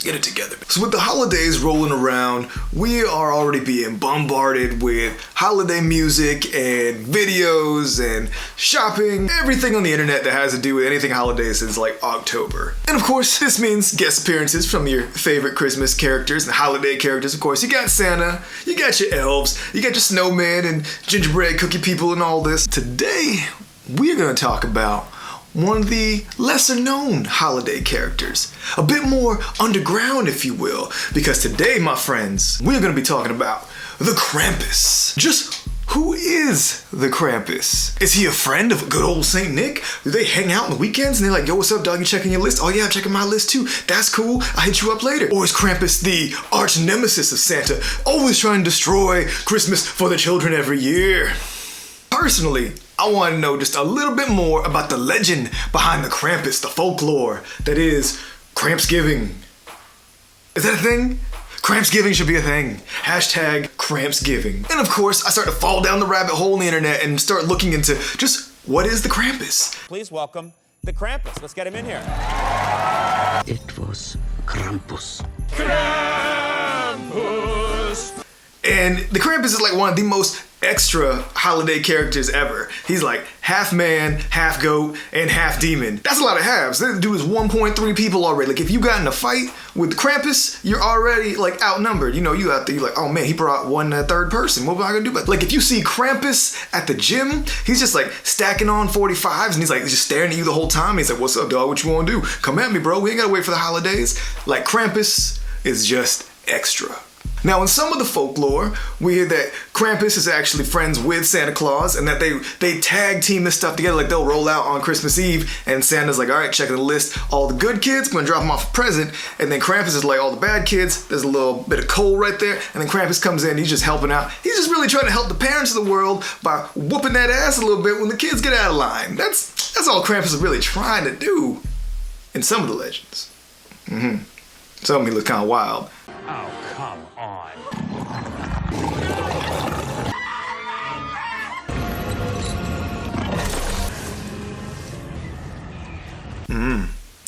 Get it together. So with the holidays rolling around, we are already being bombarded with holiday music and videos and shopping, everything on the internet that has to do with anything holidays since like October. And of course, this means guest appearances from your favorite Christmas characters and holiday characters. Of course, you got Santa, you got your elves, you got your snowman and gingerbread cookie people and all this. Today, we're gonna talk about one of the lesser known holiday characters. A bit more underground, if you will, because today, my friends, we're gonna be talking about the Krampus. Just who is the Krampus? Is he a friend of good old Saint Nick? Do they hang out on the weekends and they're like, yo, what's up, dog? You checking your list? Oh yeah, I'm checking my list too. That's cool. I'll hit you up later. Or is Krampus the arch nemesis of Santa, always trying to destroy Christmas for the children every year? Personally, I want to know just a little bit more about the legend behind the Krampus, the folklore that is Krampsgiving. Is that a thing? Krampsgiving should be a thing. Hashtag Krampsgiving. And of course, I start to fall down the rabbit hole on the internet and start looking into just what is the Krampus? Please welcome the Krampus. Let's get him in here. It was Krampus. Krampus! And the Krampus is like one of the most extra holiday characters ever. He's like half man, half goat, and half demon. That's a lot of halves. This dude is 1.3 people already. Like if you got in a fight with Krampus, you're already like outnumbered. You know, you out there, you're like, oh man, he brought one third person. What am I gonna do about it? Like if you see Krampus at the gym, he's just like stacking on 45s and he's like just staring at you the whole time. He's like, what's up, dog? What you wanna do? Come at me, bro. We ain't gotta wait for the holidays. Like Krampus is just extra. Now, in some of the folklore, we hear that Krampus is actually friends with Santa Claus and that they tag team this stuff together. Like they'll roll out on Christmas Eve and Santa's like, all right, checking the list. All the good kids, I'm gonna drop them off a present. And then Krampus is like, all the bad kids, there's a little bit of coal right there. And then Krampus comes in, he's just helping out. He's just really trying to help the parents of the world by whooping that ass a little bit when the kids get out of line. That's all Krampus is really trying to do in some of the legends. Some of them look kind of wild. Oh, come on.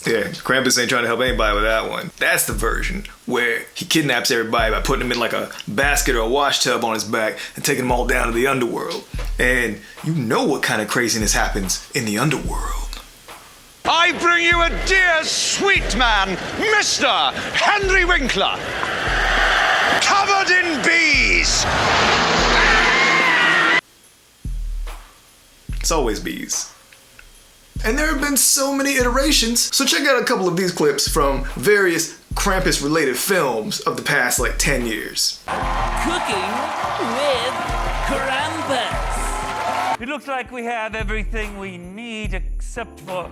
Yeah, Krampus ain't trying to help anybody with that one. That's the version where he kidnaps everybody by putting them in like a basket or a wash tub on his back and taking them all down to the underworld. And you know what kind of craziness happens in the underworld. I bring you a dear sweet man, Mr. Henry Winkler, covered in bees. It's always bees. And there have been so many iterations, so check out a couple of these clips from various Krampus-related films of the past like 10 years. Cooking with Krampus. It looks like we have everything we need except for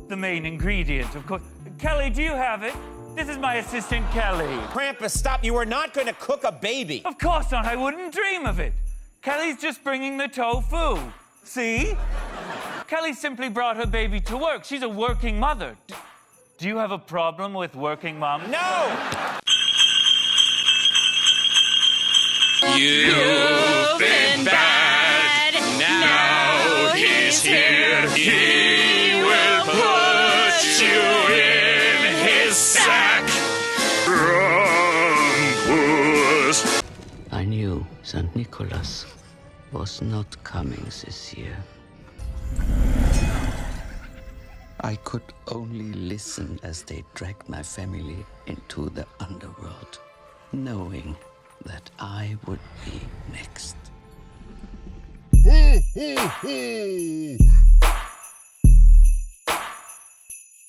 the main ingredient, of course. Kelly, do you have it? This is my assistant, Kelly. Krampus, stop. You are not going to cook a baby. Of course not. I wouldn't dream of it. Kelly's just bringing the tofu. See? Kelly simply brought her baby to work. She's a working mother. Do you have a problem with working moms? No! You've been bad. Now he's here. He will put you in his sack. Krampus. I knew St. Nicholas was not coming this year. I could only listen as they dragged my family into the underworld, knowing that I would be next.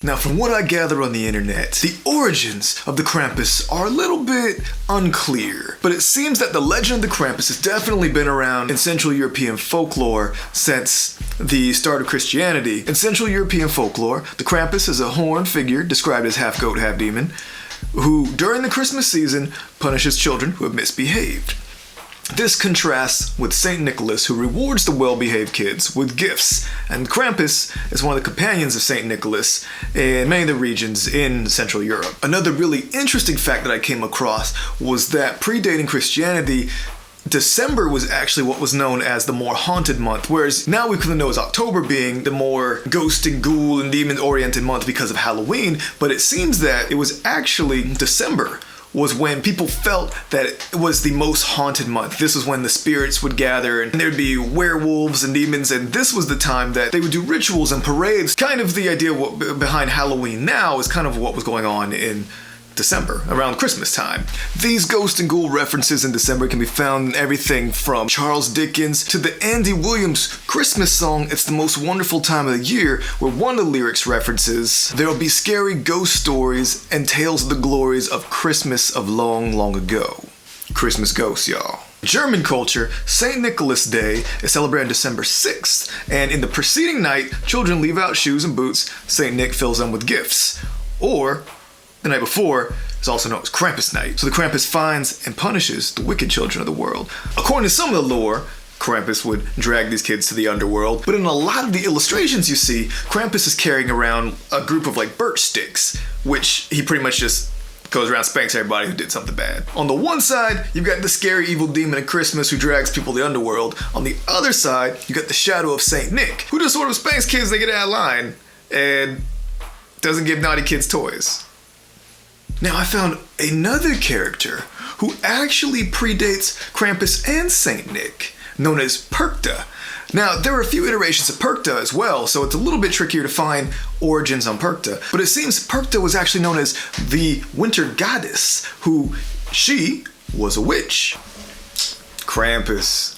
Now, from what I gather on the internet, the origins of the Krampus are a little bit unclear, but it seems that the legend of the Krampus has definitely been around in Central European folklore since the start of Christianity. In Central European folklore, the Krampus is a horned figure described as half goat, half demon, who during the Christmas season punishes children who have misbehaved. This contrasts with St. Nicholas, who rewards the well-behaved kids with gifts, and Krampus is one of the companions of St. Nicholas in many of the regions in Central Europe. Another really interesting fact that I came across was that predating Christianity, December was actually what was known as the more haunted month, whereas now we kind of know as October being the more ghost and ghoul and demon oriented month because of Halloween, but it seems that it was actually December was when people felt that it was the most haunted month. This was when the spirits would gather and there'd be werewolves and demons, and this was the time that they would do rituals and parades. Kind of the idea behind Halloween now is kind of what was going on in December, around Christmas time. These ghost and ghoul references in December can be found in everything from Charles Dickens to the Andy Williams Christmas song, It's the Most Wonderful Time of the Year, where one of the lyrics references, "There'll be scary ghost stories and tales of the glories of Christmas of long, long ago." Christmas ghosts, y'all. German culture, St. Nicholas Day is celebrated on December 6th, and in the preceding night, children leave out shoes and boots. St. Nick fills them with gifts. Or the night before is also known as Krampus night. So the Krampus finds and punishes the wicked children of the world. According to some of the lore, Krampus would drag these kids to the underworld, but in a lot of the illustrations you see, Krampus is carrying around a group of like birch sticks, which he pretty much just goes around spanks everybody who did something bad. On the one side, you've got the scary evil demon of Christmas who drags people to the underworld. On the other side, you got the shadow of Saint Nick, who just sort of spanks kids they get out of line and doesn't give naughty kids toys. Now I found another character who actually predates Krampus and Saint Nick, known as Perchta. Now there are a few iterations of Perchta as well, so it's a little bit trickier to find origins on Perchta, but it seems Perchta was actually known as the winter goddess, who she was a witch. Krampus.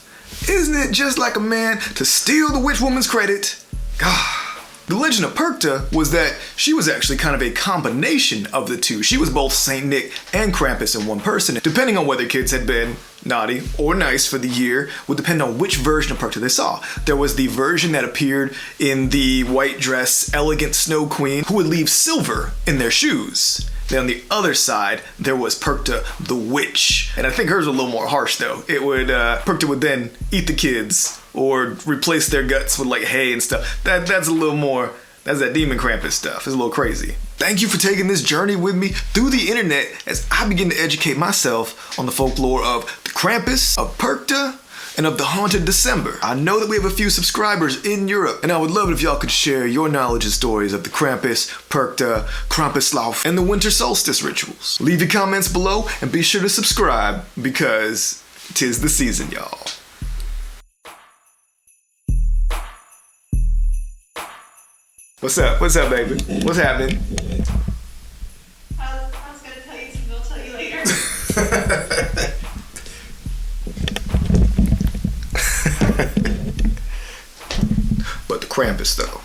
Isn't it just like a man to steal the witch woman's credit? God. The legend of Perchta was that she was actually kind of a combination of the two. She was both Saint Nick and Krampus in one person. Depending on whether kids had been naughty or nice for the year would depend on which version of Perchta they saw. There was the version that appeared in the white dress, elegant snow queen who would leave silver in their shoes. Then on the other side, there was Perchta the witch. And I think hers was a little more harsh though. Perchta would then eat the kids or replace their guts with like hay and stuff. That's a little more, that's that demon Krampus stuff. It's a little crazy. Thank you for taking this journey with me through the internet as I begin to educate myself on the folklore of the Krampus, of Perchta, and of the haunted December. I know that we have a few subscribers in Europe, and I would love it if y'all could share your knowledge and stories of the Krampus, Perchta, Krampuslauf, and the winter solstice rituals. Leave your comments below and be sure to subscribe because 'tis the season, y'all. What's up? What's up, baby? What's happening? I was gonna tell you something, I'll tell you later. But the Krampus, though.